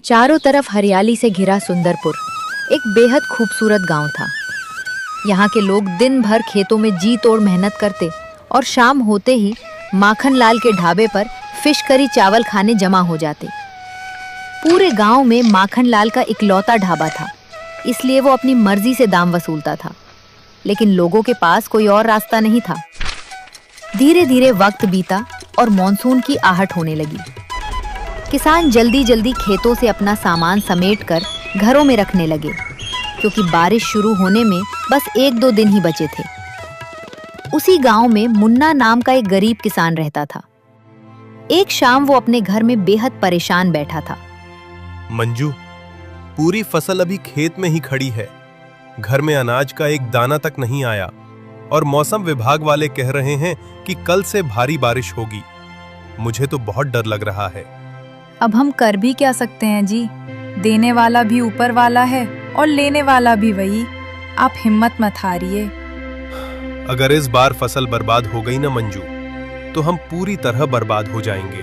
चारों तरफ हरियाली से घिरा सुंदरपुर एक बेहद खूबसूरत गांव था। यहाँ के लोग दिन भर खेतों में जी तोड़ मेहनत करते और शाम होते ही माखनलाल के ढाबे पर फिश करी चावल खाने जमा हो जाते। पूरे गांव में माखनलाल का इकलौता ढाबा था, इसलिए वो अपनी मर्जी से दाम वसूलता था, लेकिन लोगों के पास कोई और रास्ता नहीं था। धीरे धीरे वक्त बीता और मॉनसून की आहट होने लगी। किसान जल्दी जल्दी खेतों से अपना सामान समेटकर घरों में रखने लगे, क्योंकि बारिश शुरू होने में बस 1-2 दिन ही बचे थे। उसी गांव में मुन्ना नाम का एक गरीब किसान रहता था। एक शाम वो अपने घर में बेहद परेशान बैठा था। मंजू, पूरी फसल अभी खेत में ही खड़ी है। घर में अनाज का एक दाना तक नहीं आया और मौसम विभाग वाले कह रहे हैं कि कल से भारी बारिश होगी। मुझे तो बहुत डर लग रहा है। अब हम कर भी क्या सकते हैं जी, देने वाला भी ऊपर वाला है और लेने वाला भी वही। आप हिम्मत मत हारिए। अगर इस बार फसल बर्बाद हो गई ना मंजू, तो हम पूरी तरह बर्बाद हो जाएंगे।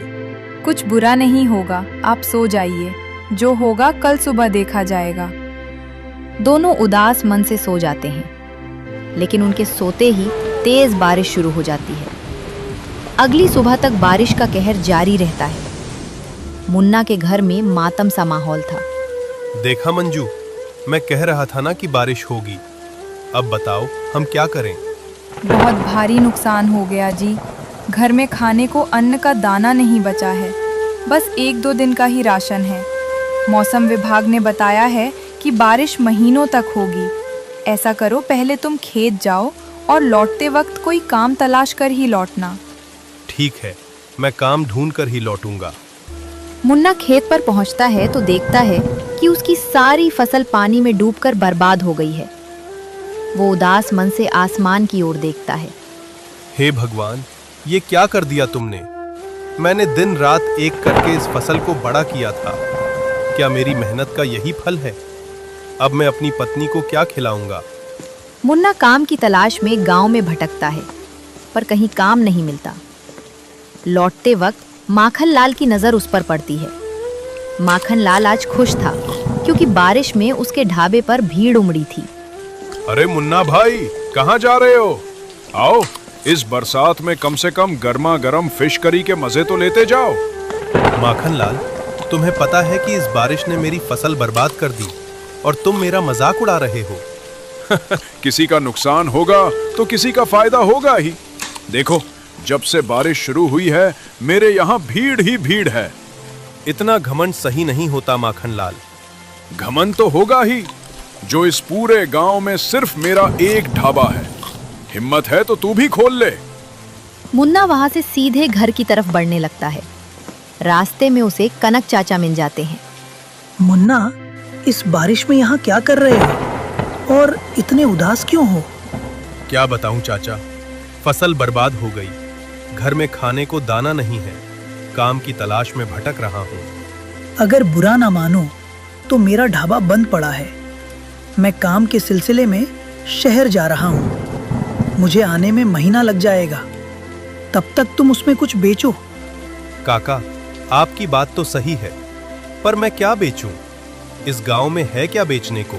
कुछ बुरा नहीं होगा, आप सो जाइए। जो होगा कल सुबह देखा जाएगा। दोनों उदास मन से सो जाते हैं, लेकिन उनके सोते ही तेज बारिश शुरू हो जाती है। अगली सुबह तक बारिश का कहर जारी रहता है। मुन्ना के घर में मातम सा माहौल था। देखा मंजू, मैं कह रहा था ना कि बारिश होगी। अब बताओ हम क्या करें? बहुत भारी नुकसान हो गया जी। घर में खाने को अन्न का दाना नहीं बचा है। बस 1-2 दिन का ही राशन है। मौसम विभाग ने बताया है कि बारिश महीनों तक होगी। ऐसा करो, पहले तुम खेत जाओ और लौटते वक्त कोई काम तलाश कर ही लौटना। ठीक है, मैं काम ढूंढ कर ही लौटूंगा। मुन्ना खेत पर पहुंचता है तो देखता है कि उसकी सारी फसल पानी में डूबकर बर्बाद हो गई है। वो उदास मन से आसमान की ओर देखता है। हे भगवान, ये क्या कर दिया तुमने? मैंने दिन रात एक करके इस फसल को बड़ा किया था। क्या मेरी मेहनत का यही फल है? अब मैं अपनी पत्नी को क्या खिलाऊंगा? मुन्ना काम की तलाश में गांव में भटकता है, पर कहीं काम नहीं मिलता। लौटते वक्त माखनलाल की नजर उस पर पड़ती है। माखनलाल आज खुश था, क्योंकि बारिश में उसके ढाबे पर भीड़ उमड़ी थी। अरे मुन्ना भाई, कहाँ जा रहे हो? आओ, इस बरसात में कम से कम गर्मा गर्म फिश करी के मजे तो लेते जाओ। माखनलाल, तुम्हें पता है कि इस बारिश ने मेरी फसल बर्बाद कर दी और तुम मेरा मजाक उड़ा रहे हो। किसी का नुकसान होगा तो किसी का फायदा होगा ही। देखो, जब से बारिश शुरू हुई है मेरे यहाँ भीड़ ही भीड़ है। इतना घमंड सही नहीं होता माखनलाल। घमंड तो होगा ही, जो इस पूरे गांव में सिर्फ मेरा एक ढाबा है। हिम्मत है तो तू भी खोल ले। मुन्ना वहां से सीधे घर की तरफ बढ़ने लगता है। रास्ते में उसे कनक चाचा मिल जाते हैं। मुन्ना, इस बारिश में यहाँ क्या कर रहे हो और इतने उदास क्यों हो? क्या बताऊं चाचा, फसल बर्बाद हो गई। घर में खाने को दाना नहीं है। काम की तलाश में भटक रहा हूँ। अगर बुरा ना मानो तो मेरा ढाबा बंद पड़ा है। मैं काम के सिलसिले में शहर जा रहा हूँ। मुझे आने में महीना लग जाएगा। तब तक तुम उसमें कुछ बेचो। काका, आपकी बात तो सही है, पर मैं क्या बेचूं? इस गांव में है क्या बेचने को?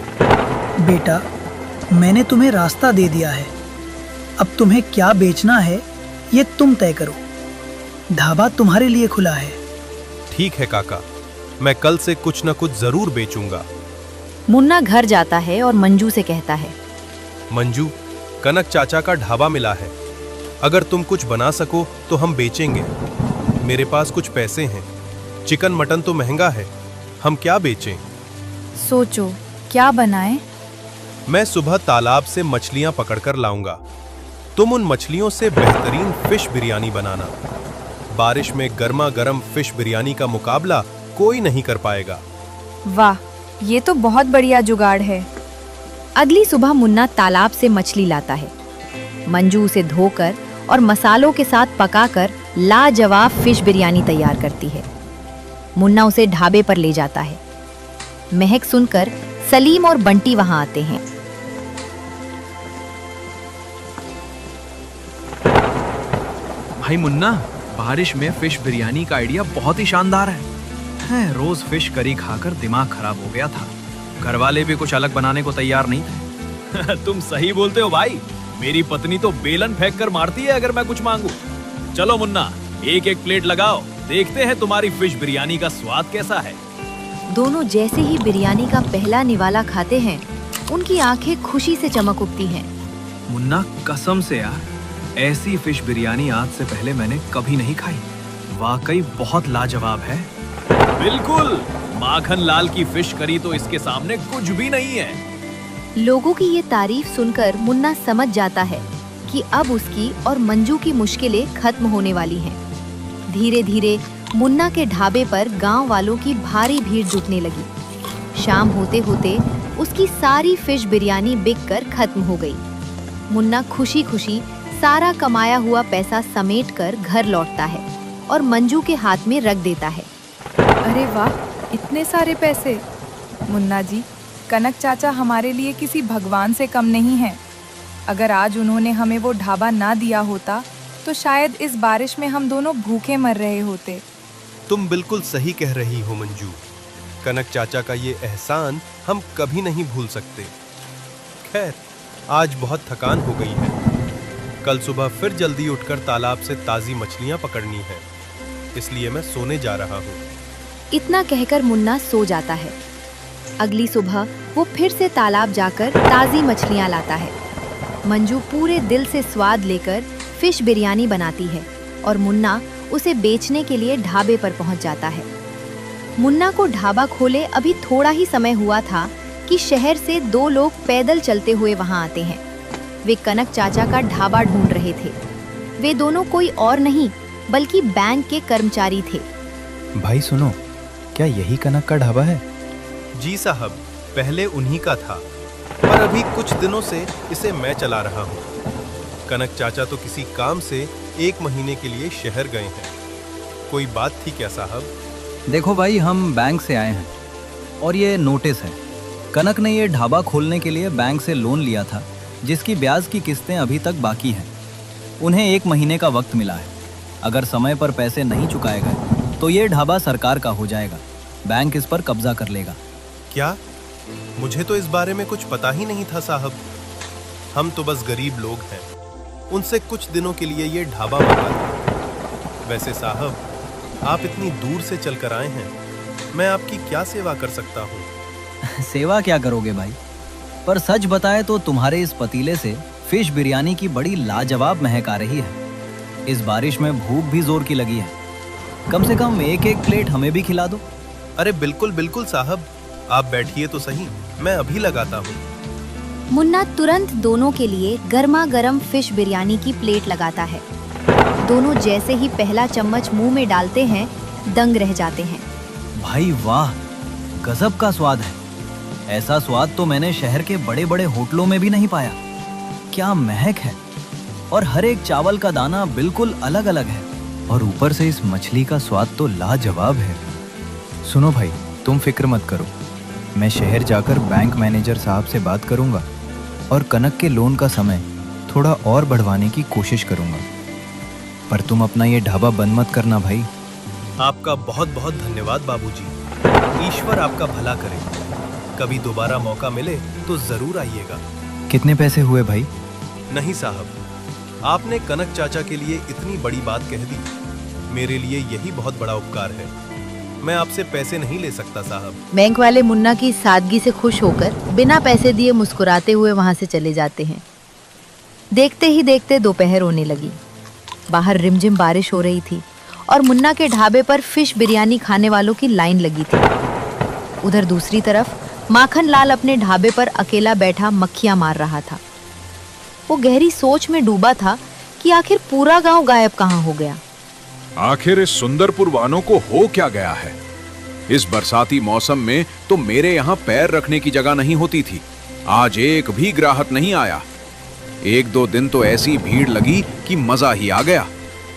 बेटा, मैंने तुम्हें रास्ता दे दिया है। अब तुम्हें क्या बेचना है ये तुम तय करो। ढाबा तुम्हारे लिए खुला है। ठीक है काका, मैं कल से कुछ न कुछ जरूर बेचूंगा। मुन्ना घर जाता है और मंजू से कहता है, मंजू, कनक चाचा का ढाबा मिला है। अगर तुम कुछ बना सको तो हम बेचेंगे। मेरे पास कुछ पैसे हैं। चिकन मटन तो महंगा है, हम क्या बेचें? सोचो, क्या बनाएं? मैं सुबह तालाब से मछलियां पकड़कर लाऊंगा। तुम उन मछलियों से बेहतरीन फिश बिरयानी बनाना। बारिश में गर्मा गर्म फिश बिरयानी का मुकाबला कोई नहीं कर पाएगा। वाह, ये तो बहुत बढ़िया जुगाड़ है। अगली सुबह मुन्ना तालाब से मछली लाता है। मंजू उसे धोकर और मसालों के साथ पकाकर लाजवाब फिश बिरयानी तैयार करती है। मुन्ना उसे ढाबे पर ले जाता है। महक सुनकर सलीम और बंटी वहां आते हैं। भाई मुन्ना, बारिश में फिश बिरयानी का आइडिया बहुत ही शानदार है। रोज फिश करी खाकर दिमाग खराब हो गया था। घर वाले भी कुछ अलग बनाने को तैयार नहीं थे। तुम सही बोलते हो भाई, मेरी पत्नी तो बेलन फेंक कर मारती है अगर मैं कुछ मांगू। चलो मुन्ना, एक एक प्लेट लगाओ, देखते हैं तुम्हारी फिश बिरयानी का स्वाद कैसा है। दोनों जैसे ही बिरयानी का पहला निवाला खाते हैं, उनकी आंखें खुशी से चमक उठती हैं। मुन्ना कसम से यार, ऐसी फिश बिरयानी आज से पहले मैंने कभी नहीं खाई। वाकई बहुत लाजवाब है। बिल्कुल, माखन लाल की फिश करी तो इसके सामने कुछ भी नहीं है। लोगों की ये तारीफ सुनकर मुन्ना समझ जाता है कि अब उसकी और मंजू की मुश्किलें खत्म होने वाली हैं। धीरे धीरे मुन्ना के ढाबे पर गांव वालों की भारी भीड़ जुटने लगी। शाम होते होते उसकी सारी फिश बिरयानी बिककर खत्म हो गई। मुन्ना खुशी खुशी सारा कमाया हुआ पैसा समेटकर घर लौटता है और मंजू के हाथ में रख देता है। अरे वाह, इतने सारे पैसे! मुन्ना जी, कनक चाचा हमारे लिए किसी भगवान से कम नहीं है। अगर आज उन्होंने हमें वो ढाबा ना दिया होता तो शायद इस बारिश में हम दोनों भूखे मर रहे होते। तुम बिल्कुल सही कह रही हो मंजू। कनक चाचा का ये एहसान हम कभी नहीं भूल सकते। खैर, आज बहुत थकान हो गई है। कल सुबह फिर जल्दी उठकर तालाब से ताज़ी मछलियां पकड़नी है, इसलिए मैं सोने जा रहा हूँ। इतना कहकर मुन्ना सो जाता है। अगली सुबह वो फिर से तालाब जाकर ताज़ी मछलियां लाता है। मंजू पूरे दिल से स्वाद लेकर फिश बिरयानी बनाती है और मुन्ना उसे बेचने के लिए ढाबे पर पहुंच जाता है। मुन्ना को ढाबा खोले अभी थोड़ा ही समय हुआ था कि शहर से दो लोग पैदल चलते हुए वहां आते हैं। वे कनक चाचा का ढाबा ढूंढ रहे थे। वे दोनों कोई और नहीं बल्कि बैंक के कर्मचारी थे। भाई सुनो, क्या यही कनक का ढाबा है? जी साहब, पहले उन्हीं का था, पर अभी कुछ दिनों से इसे मैं चला रहा हूँ। कनक चाचा तो किसी काम से 1 महीने के लिए शहर गए हैं। कोई बात थी क्या साहब? देखो भाई, हम बैंक से आए हैं और ये नोटिस है। कनक ने ये ढाबा खोलने के लिए बैंक से लोन लिया था, जिसकी ब्याज की किस्तें अभी तक बाकी हैं। उन्हें 1 महीने का वक्त मिला है। अगर समय पर पैसे नहीं चुकाए गए तो ये ढाबा सरकार का हो जाएगा। बैंक इस पर कब्जा कर लेगा। क्या? मुझे तो इस बारे में कुछ पता ही नहीं था साहब। हम तो बस गरीब लोग हैं। उनसे कुछ दिनों के लिए ये ढाबा मांगा था। वैसे साहब, आप इतनी दूर से चलकर आए हैं, मैं आपकी क्या सेवा कर सकता हूँ? सेवा क्या करोगे भाई, पर सच बताए तो तुम्हारे इस पतीले से फिश बिरयानी की बड़ी लाजवाब महक आ रही है। इस बारिश में भूख भी जोर की लगी है। कम से कम 1-1 प्लेट हमें भी खिला दो। अरे बिल्कुल बिल्कुल साहब, आप बैठिए तो सही, मैं अभी लगाता हूँ। मुन्ना तुरंत दोनों के लिए गर्मा गर्म फिश बिरयानी की प्लेट लगाता है। दोनों जैसे ही पहला चम्मच मुंह में डालते हैं, दंग रह जाते हैं। भाई वाह, गजब का स्वाद है। ऐसा स्वाद तो मैंने शहर के बड़े बड़े होटलों में भी नहीं पाया। क्या महक है, और हर एक चावल का दाना बिल्कुल अलग अलग है, और ऊपर से इस मछली का स्वाद तो लाजवाब है। सुनो भाई, तुम फिक्र मत करो, मैं शहर जाकर बैंक मैनेजर साहब से बात करूंगा और कनक के लोन का समय थोड़ा और बढ़वाने की कोशिश करूंगा। पर तुम अपना ये ढाबा बंद मत करना भाई। आपका बहुत बहुत धन्यवाद बाबूजी। ईश्वर आपका भला करे। कभी दोबारा मौका मिले तो जरूर आइएगा। कितने पैसे हुए भाई? नहीं साहब, आपने कनक चाचा के लिए इतनी बड़ी बात कह दी। मेरे लिए यही बहुत बड़ा उपकार है। मैं आपसे पैसे नहीं ले सकता साहब। बैंक वाले मुन्ना की सादगी से खुश होकर बिना पैसे दिए मुस्कुराते हुए वहां से चले जाते हैं। देखते ही देखते दोपहर होने लगी। बाहर रिमझिम बारिश हो रही थी और मुन्ना के ढाबे पर फिश बिरयानी खाने वालों की लाइन लगी थी। उधर दूसरी तरफ माखन लाल अपने ढाबे पर अकेला बैठा मक्खियां मार रहा था। वो गहरी सोच में डूबा था कि आखिर पूरा गांव गायब कहाँ हो गया। आखिर इस सुंदरपुर वालों को हो क्या गया है? इस बरसाती मौसम में तो मेरे यहाँ पैर रखने की जगह नहीं होती थी। आज एक भी ग्राहक नहीं आया। 1-2 दिन तो ऐसी भीड़ लगी कि मजा ही आ गया,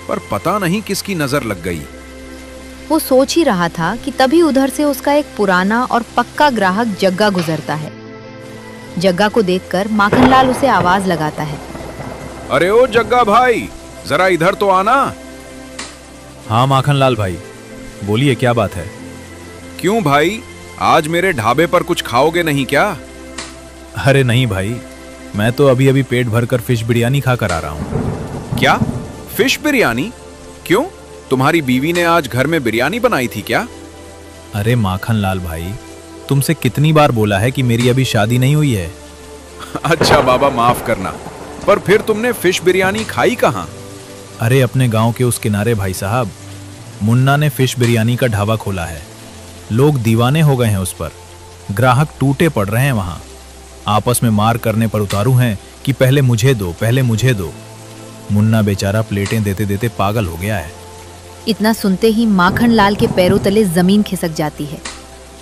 पर पता नहीं किसकी नजर लग गई। वो सोच ही रहा था कि तभी उधर से उसका एक पुराना और पक्का ग्राहक जग्गा गुजरता है। जग्गा को देखकर माखनलाल उसे आवाज लगाता है। अरे ओ जग्गा भाई, जरा इधर तो आना। हाँ माखनलाल भाई, बोलिए क्या बात है? क्यों भाई, आज मेरे ढाबे पर कुछ खाओगे नहीं क्या? अरे नहीं भाई, मैं तो अभी अभी पेट भरकर फिश बिरयानी खाकर आ रहा हूँ। क्या? फिश बिरयानी? क्यों, तुम्हारी बीवी ने आज घर में बिरयानी बनाई थी क्या? अरे माखन लाल भाई, तुमसे कितनी बार बोला है कि मेरी अभी शादी नहीं हुई है। अच्छा बाबा, माफ करना, पर फिर तुमने फिश बिरयानी खाई कहाँ? अरे अपने गांव के उस किनारे भाई साहब, मुन्ना ने फिश बिरयानी का ढाबा खोला है। लोग दीवाने हो गए हैं उस पर, ग्राहक टूटे पड़ रहे हैं वहां। आपस में मार करने पर उतारू हैं कि पहले मुझे दो, पहले मुझे दो। मुन्ना बेचारा प्लेटें देते देते पागल हो गया है। इतना सुनते ही माखन लाल के पैरों तले जमीन खिसक जाती है।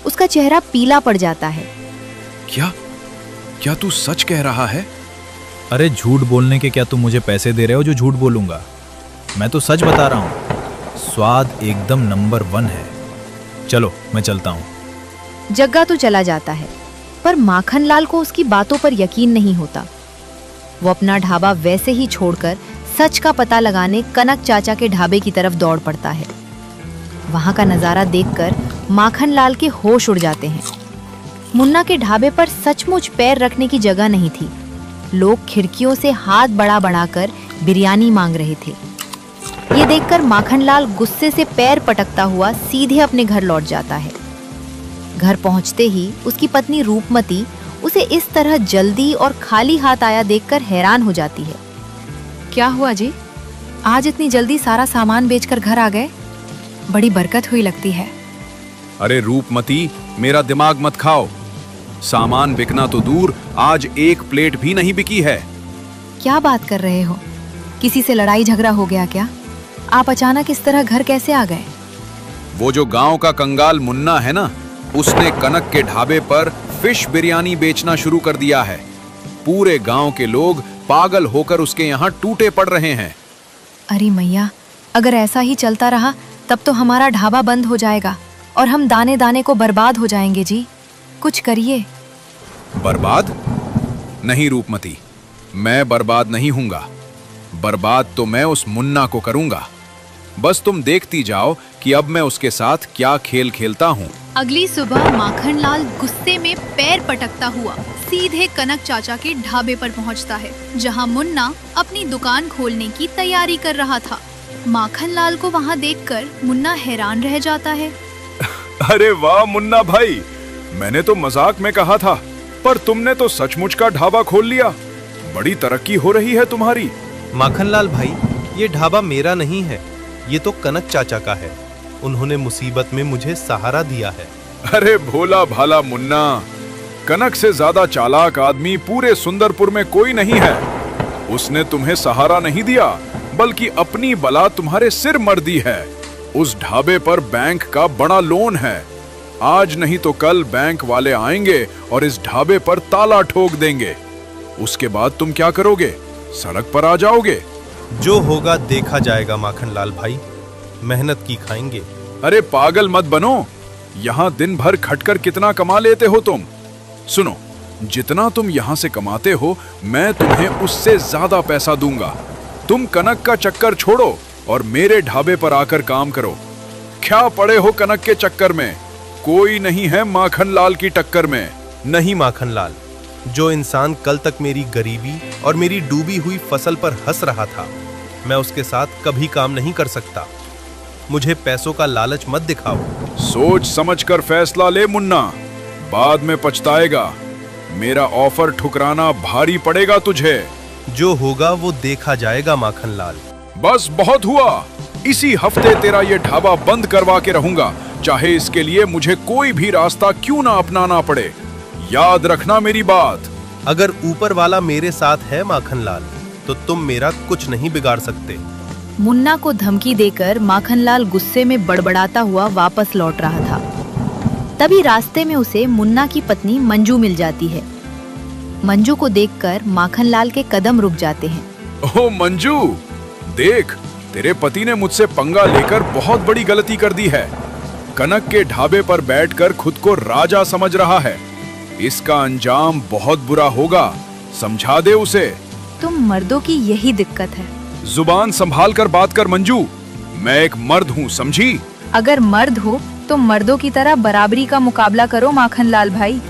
उसका चेहरा पीला पड़ जाता है। क्या क्या तू सच कह रहा है? अरे झूठ बोलने के क्या तुम मुझे पैसे दे रहे हो जो झूठ बोलूंगा? मैं तो सच बता रहा हूँ। स्वाद एकदम नंबर 1 है। चलो मैं चलता हूँ। जग्गा तो चला जाता है, पर माखन लाल को उसकी बातों पर यकीन नहीं होता। वो अपना ढाबा वैसे ही छोड़कर सच का पता लगाने कनक चाचा के ढाबे की तरफ दौड़ पड़ता है। वहां का नजारा देखकर माखन लाल के होश उड़ जाते हैं। मुन्ना के ढाबे पर सचमुच पैर रखने की जगह नहीं थी। लोग खिड़कियों से हाथ बढ़ा बढ़ाकर बिरयानी मांग रहे थे। ये देखकर माखन लाल गुस्से से पैर पटकता हुआ सीधे अपने घर लौट जाता है। घर पहुंचते ही उसकी पत्नी रूपमती उसे इस तरह जल्दी और खाली हाथ आया देखकर हैरान हो जाती है। क्या हुआ जी, आज इतनी जल्दी सारा सामान बेचकर घर आ गए? बड़ी बरकत हुई लगती है। अरे रूपमती, मेरा दिमाग मत खाओ। सामान बिकना तो दूर, आज एक प्लेट भी नहीं बिकी है। क्या बात कर रहे हो? किसी से लड़ाई झगड़ा हो गया क्या? आप अचानक इस तरह घर कैसे आ गए? वो जो गांव का कंगाल मुन्ना है ना, उसने कनक के ढाबे पर फिश बिरयानी बेचना शुरू कर दिया है। पूरे गांव के लोग पागल होकर उसके यहाँ टूटे पड़ रहे हैं। अरे मैया, अगर ऐसा ही चलता रहा तब तो हमारा ढाबा बंद हो जाएगा और हम दाने दाने को बर्बाद हो जाएंगे जी। कुछ करिए। बर्बाद? नहीं रूपमती, मैं बर्बाद नहीं हूंगा। बर्बाद तो मैं उस मुन्ना को करूंगा। बस तुम देखती जाओ कि अब मैं उसके साथ क्या खेल खेलता हूँ। अगली सुबह माखन लाल गुस्से में पैर पटकता हुआ सीधे कनक चाचा के ढाबे पर पहुंचता है, जहां मुन्ना अपनी दुकान खोलने की तैयारी कर रहा था। माखन लाल को वहां देखकर मुन्ना हैरान रह जाता है। अरे वाह मुन्ना भाई, मैंने तो मजाक में कहा था, पर तुमने तो सचमुच का ढाबा खोल लिया। बड़ी तरक्की हो रही है तुम्हारी। माखनलाल भाई, ये ढाबा मेरा नहीं है, ये तो कनक चाचा का है। उन्होंने मुसीबत में मुझे सहारा दिया है। अरे भोला भाला मुन्ना, कनक से ज्यादा चालाक आदमी पूरे सुंदरपुर में कोई नहीं है। उसने तुम्हें सहारा नहीं दिया, बल्कि अपनी बला तुम्हारे सिर मर दी है। उस ढाबे पर बैंक का बड़ा लोन है। आज नहीं तो कल बैंक वाले आएंगे और इस ढाबे पर ताला ठोक देंगे। उसके बाद तुम क्या करोगे? सड़क पर आ जाओगे। जो होगा देखा जाएगा माखनलाल भाई, मेहनत की खाएंगे। अरे पागल मत बनो, यहाँ दिन भर खटकर कितना कमा लेते हो तुम। सुनो, जितना तुम यहाँ से कमाते हो, मैं तुम्हें उससे ज्यादा पैसा दूंगा। तुम कनक का चक्कर छोड़ो और मेरे ढाबे पर आकर काम करो। क्या पड़े हो कनक के चक्कर में? कोई नहीं है माखनलाल की टक्कर में। नहीं माखनलाल, जो इंसान कल तक मेरी गरीबी और मेरी डूबी हुई फसल पर हंस रहा था, मैं उसके साथ कभी काम नहीं कर सकता। मुझे पैसों का लालच मत दिखाओ। सोच समझ कर फैसला ले मुन्ना, बाद में पछताएगा। मेरा ऑफर ठुकराना भारी पड़ेगा तुझे। जो होगा वो देखा जाएगा माखनलाल। बस बहुत हुआ, इसी हफ्ते तेरा ये ढाबा बंद करवा के रहूंगा, चाहे इसके लिए मुझे कोई भी रास्ता क्यों ना अपनाना पड़े। याद रखना मेरी बात। अगर ऊपर वाला मेरे साथ है माखनलाल, तो तुम मेरा कुछ नहीं बिगाड़ सकते। मुन्ना को धमकी देकर माखनलाल गुस्से में बड़बड़ाता हुआ वापस लौट रहा था। तभी रास्ते में उसे मुन्ना की पत्नी मंजू मिल जाती है। मंजू को देखकर माखनलाल के कदम रुक जाते हैं। ओह मंजू, देख, तेरे पति ने मुझसे पंगा लेकर बहुत बड़ी गलती कर दी है। कनक के ढाबे पर बैठकर खुद को राजा समझ रहा है। इसका अंजाम बहुत बुरा होगा, समझा दे उसे। तुम मर्दों की यही दिक्कत है। जुबान संभाल कर बात कर मंजू, मैं एक मर्द हूँ, समझी? अगर मर्द हो तुम मर्दों की तरह बराबरी का मुकाबला करो माखनलाल भाई।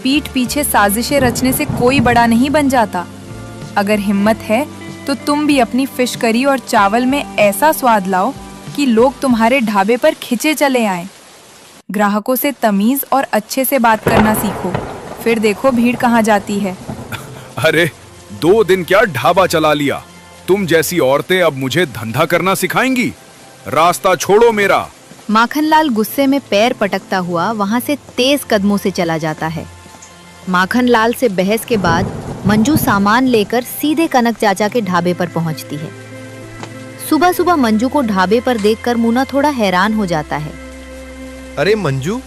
पीठ पीछे साजिशें रचने से कोई बड़ा नहीं बन जाता। अगर हिम्मत है तो तुम भी अपनी फिश करी और चावल में ऐसा स्वाद लाओ कि लोग तुम्हारे ढाबे पर खिंचे चले आएं। ग्राहकों से तमीज और अच्छे से बात करना सीखो, फिर देखो भीड़ कहाँ जाती है। अरे 2 दिन क्या ढाबा चला लिया, तुम जैसी औरतें अब मुझे धंधा करना सिखाएंगी? रास्ता छोड़ो मेरा। माखनलाल गुस्से में पैर पटकता हुआ वहां से तेज कदमों से चला जाता है। माखनलाल से बहस के बाद मंजू सामान लेकर सीधे कनक चाचा के ढाबे पर पहुंचती है। सुबह सुबह मंजू को ढाबे पर देखकर मुन्ना थोड़ा हैरान हो जाता है। अरे मंजू,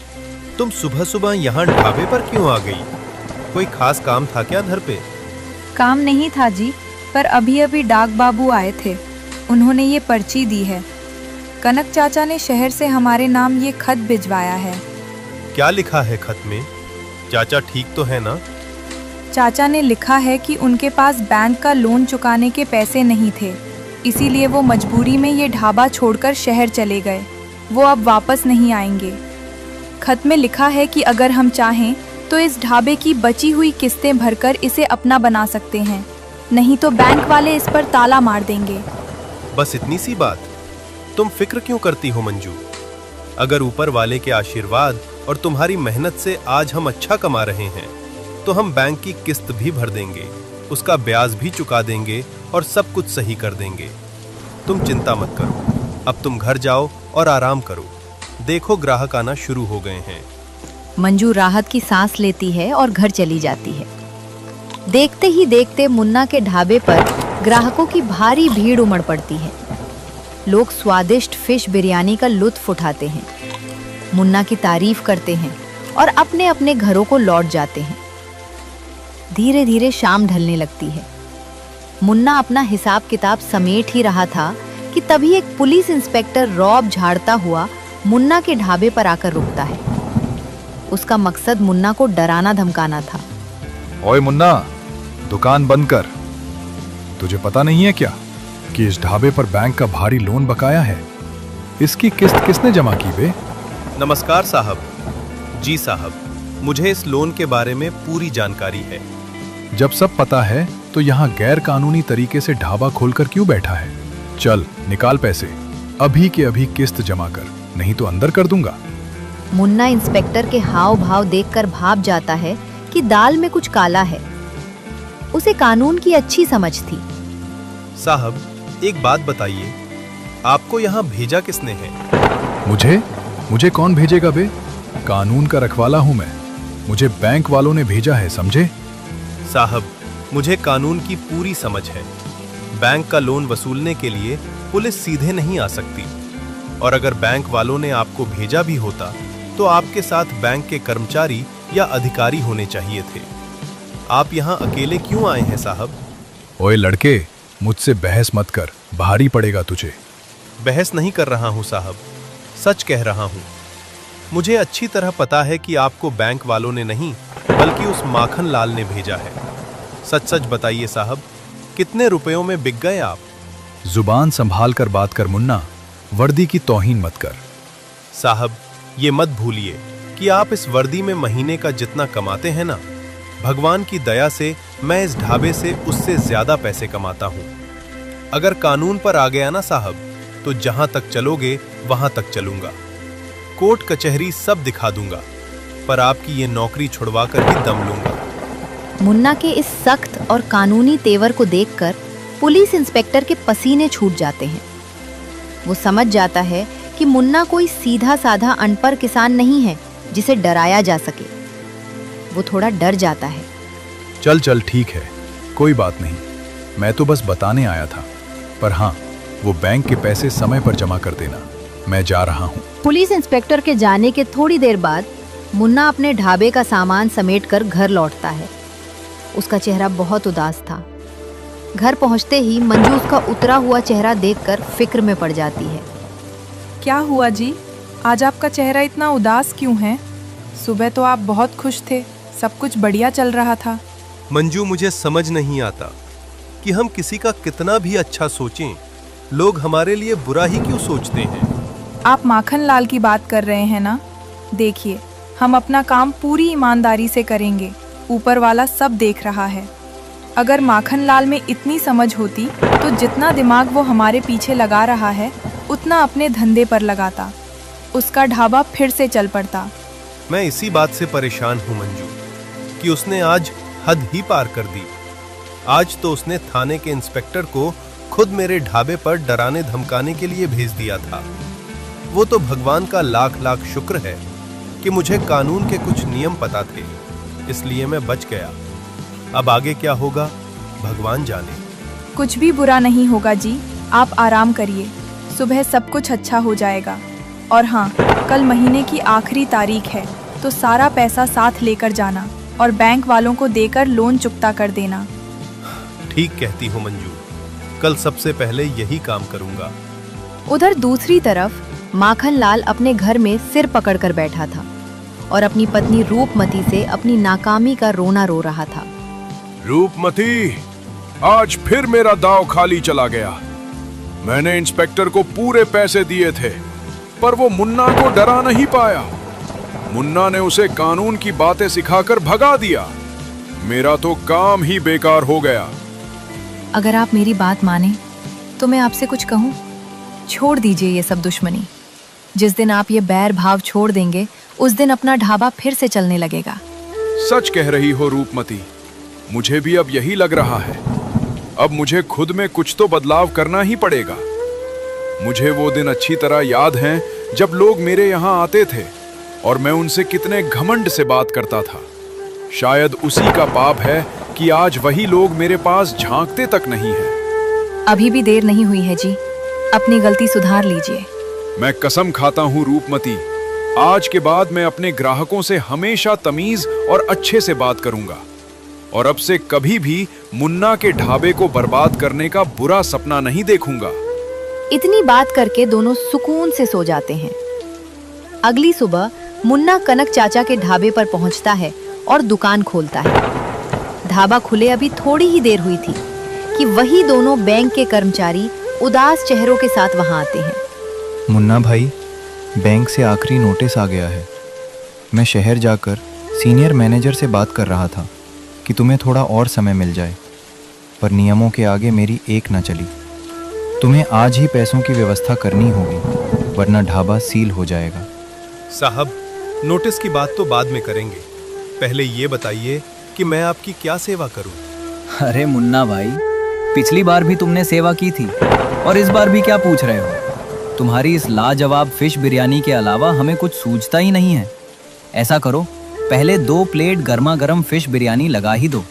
तुम सुबह सुबह यहाँ ढाबे पर क्यों आ गई? कोई खास काम था क्या घर पे? काम नहीं था जी, पर अभी अभी डाक बाबू आए थे, उन्होंने ये पर्ची दी है। कनक चाचा ने शहर से हमारे नाम ये खत भिजवाया है। क्या लिखा है खत में? चाचा ठीक तो है ना? चाचा ने लिखा है कि उनके पास बैंक का लोन चुकाने के पैसे नहीं थे, इसीलिए वो मजबूरी में ये ढाबा छोड़कर शहर चले गए। वो अब वापस नहीं आएंगे। खत में लिखा है कि अगर हम चाहें तो इस ढाबे की बची हुई किस्तें भरकर इसे अपना बना सकते हैं, नहीं तो बैंक वाले इस पर ताला मार देंगे। बस इतनी सी बात? तुम फिक्र क्यों करती हो मंजू? अगर ऊपर वाले के आशीर्वाद और तुम्हारी मेहनत से आज हम अच्छा कमा रहे हैं, तो हम बैंक की किस्त भी भर देंगे, उसका ब्याज भी चुका देंगे और सब कुछ सही कर देंगे। तुम चिंता मत करो, अब तुम घर जाओ और आराम करो। देखो ग्राहक आना शुरू हो गए हैं। मंजू राहत की सांस लेती है और घर चली जाती है। देखते ही देखते मुन्ना के ढाबे पर ग्राहकों की भारी भीड़ उमड़ पड़ती है। लोग स्वादिष्ट फिश बिरयानी का लुत्फ उठाते हैं, मुन्ना की तारीफ करते हैं और अपने अपने घरों को लौट जाते हैं। धीरे धीरे शाम ढलने लगती है। मुन्ना अपना हिसाब किताब समेट ही रहा था कि तभी एक पुलिस इंस्पेक्टर रौब झाड़ता हुआ मुन्ना के ढाबे पर आकर रुकता है। उसका मकसद मुन्ना को डराना धमकाना था। ओए मुन्ना, दुकान बंद कर। तुझे पता नहीं है क्या कि इस ढाबे पर बैंक का भारी लोन बकाया है? इसकी किस्त किसने जमा की बे? नमस्कार साहब। जी साहब, मुझे इस लोन के बारे में पूरी जानकारी है। जब सब पता है तो यहाँ गैर कानूनी तरीके से ढाबा खोलकर क्यों बैठा है? चल निकाल पैसे, अभी के अभी किस्त जमा कर, नहीं तो अंदर कर दूंगा। मुन्ना इंस्पेक्टर के हाव भाव देखकर भाप जाता है कि दाल में कुछ काला है। उसे कानून की अच्छी समझ थी। साहब, एक बात बताइए, आपको यहाँ भेजा किसने है? मुझे कौन भेजेगा बे? कानून का रखवाला हूँ मैं, मुझे बैंक वालों ने भेजा है, समझे? साहब, मुझे कानून की पूरी समझ है। बैंक का लोन वसूलने के लिए पुलिस सीधे नहीं आ सकती, और अगर बैंक वालों ने आपको भेजा भी होता तो आपके साथ बैंक के कर्मचारी या अधिकारी होने चाहिए थे। आप यहाँ अकेले क्यों आए हैं साहब? ओए लड़के, मुझसे बहस मत कर, भारी पड़ेगा तुझे। बहस नहीं कर रहा हूँ साहब, सच कह रहा हूँ। मुझे अच्छी तरह पता है कि आपको बैंक वालों ने नहीं बल्कि उस माखन लाल ने भेजा है। सच सच बताइए साहब, कितने रुपयों में बिक गए आप? जुबान संभाल कर बात कर मुन्ना, वर्दी की तौहीन मत कर। साहब, ये मत भूलिए कि आप इस वर्दी में महीने का जितना कमाते हैं ना, भगवान की दया से मैं इस ढाबे से उससे ज्यादा पैसे कमाता हूँ। अगर कानून पर आ गया ना साहब, तो जहां तक चलोगे वहां तक चलूंगा। कोर्ट कचहरी सब दिखा दूंगा, पर आपकी ये नौकरी छुड़वा कर ही दम लूंगा। मुन्ना के इस सख्त और कानूनी तेवर को देखकर पुलिस इंस्पेक्टर के पसीने छूट जाते हैं। वो समझ जाता है कि मुन्ना कोई सीधा साधा अनपढ़ किसान नहीं है जिसे डराया जा सके। वो थोड़ा डर जाता है। चल चल ठीक है, कोई बात नहीं, मैं तो बस बताने आया था। पर हाँ, वो बैंक के पैसे समय पर जमा कर देना, मैं जा रहा हूँ। पुलिस इंस्पेक्टर के जाने के थोड़ी देर बाद मुन्ना अपने ढाबे का सामान समेटकर घर लौटता है। उसका चेहरा बहुत उदास था। घर पहुंचते ही मंजू उसका उतरा हुआ चेहरा देखकर फिक्र में पड़ जाती है। क्या हुआ जी, आज आपका चेहरा इतना उदास क्यों है? सुबह तो आप बहुत खुश थे, सब कुछ बढ़िया चल रहा था। मंजू, मुझे समझ नहीं आता कि हम किसी का कितना भी अच्छा सोचें, लोग हमारे लिए बुरा ही क्यों सोचते हैं। आप माखन लाल की बात कर रहे हैं ना? देखिए, हम अपना काम पूरी ईमानदारी से करेंगे। ऊपर वाला सब देख रहा है। अगर माखन लाल में इतनी समझ होती तो जितना दिमाग वो हमारे पीछे लगा रहा है उतना अपने धंधे पर लगाता। उसका ढाबा फिर से चल पड़ता। मैं इसी बात से परेशान हूं मंजू कि उसने आज हद ही पार कर दी। आज तो उसने थाने के इंस्पेक्टर को खुद मेरे ढाबे पर डराने धमकाने के लिए भेज दिया था। वो तो भगवान का लाख लाख शुक्र है कि मुझे कानून के कुछ नियम पता थे, इसलिए मैं बच गया। अब आगे क्या होगा भगवान जाने। कुछ भी बुरा नहीं होगा जी, आप आराम करिए। सुबह सब कुछ अच्छा हो जाएगा। और हाँ, कल महीने की आखिरी तारीख है, तो सारा पैसा साथ लेकर जाना और बैंक वालों को देकर लोन चुकता कर देना। ठीक कहती हो मंजू, कल सबसे पहले यही काम करूंगा। उधर दूसरी तरफ माखन लाल अपने घर में सिर पकड़कर बैठा था और अपनी पत्नी रूपमती से अपनी नाकामी का रोना रो रहा था। रूपमती, आज फिर मेरा दांव खाली चला गया। मैंने इंस्पेक्टर को पूरे पैसे दिए थे, पर वो मुन्ना को डरा नहीं पाया। मुन्ना ने उसे कानून की बातें सिखाकर भगा दिया। मेरा तो काम ही बेकार हो गया। अगर आप मेरी बात माने तो मैं आपसे कुछ कहूँ। छोड़ दीजिए ये सब दुश्मनी। जिस दिन आप ये बैर भाव छोड़ देंगे उस दिन अपना ढाबा फिर से चलने लगेगा। सच कह रही हो रूपमती, मुझे भी अब यही लग रहा है। अब मुझे खुद में कुछ तो बदलाव करना ही पड़ेगा। मुझे वो दिन अच्छी तरह याद हैं जब लोग मेरे यहाँ आते थे और मैं उनसे कितने घमंड से बात करता था। शायद उसी का पाप है कि आज वही लोग मेरे पास झांकते तक नहीं हैं। अभी भी देर नहीं हुई है जी, अपनी गलती सुधार लीजिए। मैं कसम खाता हूँ रूपमती, आज के बाद मैं अपने ग्राहकों से हमेशा तमीज और अच्छे से बात करूंगा और अब से कभी भी मुन्ना के ढाबे को बर्बाद करने का बुरा सपना नहीं देखूंगा। इतनी बात करके दोनों सुकून से सो जाते हैं। अगली सुबह मुन्ना कनक चाचा के ढाबे पर पहुंचता है और दुकान खोलता है। ढाबा खुले अभी थोड़ी ही देर हुई थी कि वही दोनों बैंक के कर्मचारी उदास चेहरों के साथ वहां आते हैं। मुन्ना भाई, बैंक से आखिरी नोटिस आ गया है। मैं शहर जाकर सीनियर मैनेजर से बात कर रहा था कि तुम्हें थोड़ा और समय मिल जाए, पर नियमों के आगे मेरी एक न चली। तुम्हें आज ही पैसों की व्यवस्था करनी होगी, वरना ढाबा सील हो जाएगा। साहब, नोटिस की बात तो बाद में करेंगे। पहले ये बताइए कि मैं आपकी क्या सेवा करूं? अरे मुन्ना भाई, पिछली बार भी तुमने सेवा की थी और इस बार भी क्या पूछ रहे हो? तुम्हारी इस लाजवाब फिश बिरयानी के अलावा हमें कुछ सूझता ही नहीं है। ऐसा करो, पहले 2 प्लेट गर्मा गर्म फिश बिरयानी लगा ही दो।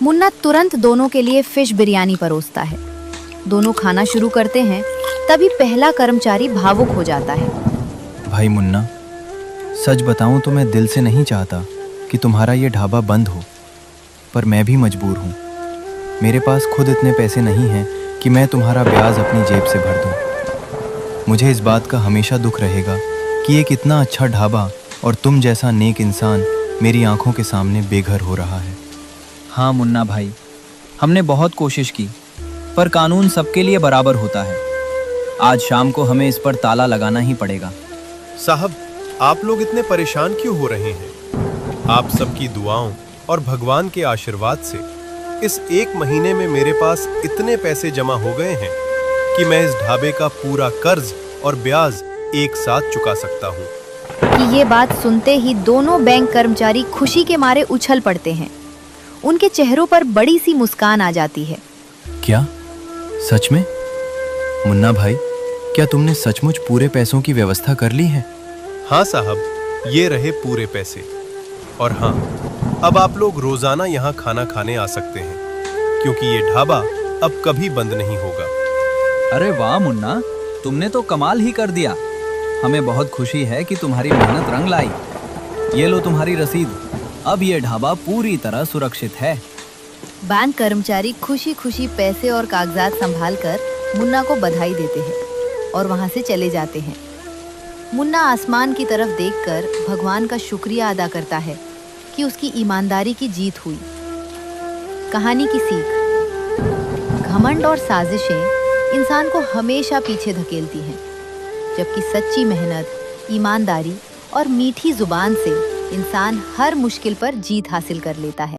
मुन्ना तुरंत दोनों के लिए फिश बिरयानी परोसता है। दोनों खाना शुरू करते हैं, तभी पहला कर्मचारी भावुक हो जाता है। भाई मुन्ना, सच बताऊं तो मैं दिल से नहीं चाहता कि तुम्हारा ये ढाबा बंद हो, पर मैं भी मजबूर हूँ। मेरे पास खुद इतने पैसे नहीं हैं कि मैं तुम्हारा ब्याज अपनी जेब से भर दूँ। मुझे इस बात का हमेशा दुख रहेगा कि एक इतना अच्छा ढाबा और तुम जैसा नेक इंसान मेरी आंखों के सामने बेघर हो रहा है। हाँ मुन्ना भाई, हमने बहुत कोशिश की, पर कानून सबके लिए बराबर होता है। आज शाम को हमें इस पर ताला लगाना ही पड़ेगा। साहब, आप लोग इतने परेशान क्यों हो रहे हैं? आप सबकी दुआओं और भगवान के आशीर्वाद से इस 1 महीने में मेरे पास इतने पैसे जमा हो गए हैं कि मैं इस ढाबे का पूरा कर्ज और ब्याज एक साथ चुका सकता हूँ। कि ये बात सुनते ही दोनों बैंक कर्मचारी खुशी के मारे उछल पड़ते हैं। उनके चेहरों पर बड़ी सी मुस्कान आ जाती है। क्या सच में? मुन्ना भाई, क्या तुमने सचमुच पूरे पैसों की व्यवस्था कर ली है? हाँ साहब, ये रहे पूरे पैसे। और हाँ, अब आप लोग रोजाना यहाँ खाना खाने आ सकते हैं, क्योंकि ये ढाबा अब कभी बंद नहीं होगा। अरे वाह मुन्ना, तुमने तो कमाल ही कर दिया। हमें बहुत खुशी है कि तुम्हारी मेहनत रंग लाई। ये लो तुम्हारी रसीद। अब ये ढाबा पूरी तरह सुरक्षित है। बैंक कर्मचारी खुशी खुशी पैसे और कागजात संभालकर मुन्ना को बधाई देते हैं और वहां से चले जाते हैं। मुन्ना आसमान की तरफ देखकर भगवान का शुक्रिया अदा करता है कि उसकी ईमानदारी की जीत हुई। कहानी की सीख: घमंड और साजिशें इंसान को हमेशा पीछे धकेलती हैं, जबकि सच्ची मेहनत, ईमानदारी और मीठी जुबान से इंसान हर मुश्किल पर जीत हासिल कर लेता है।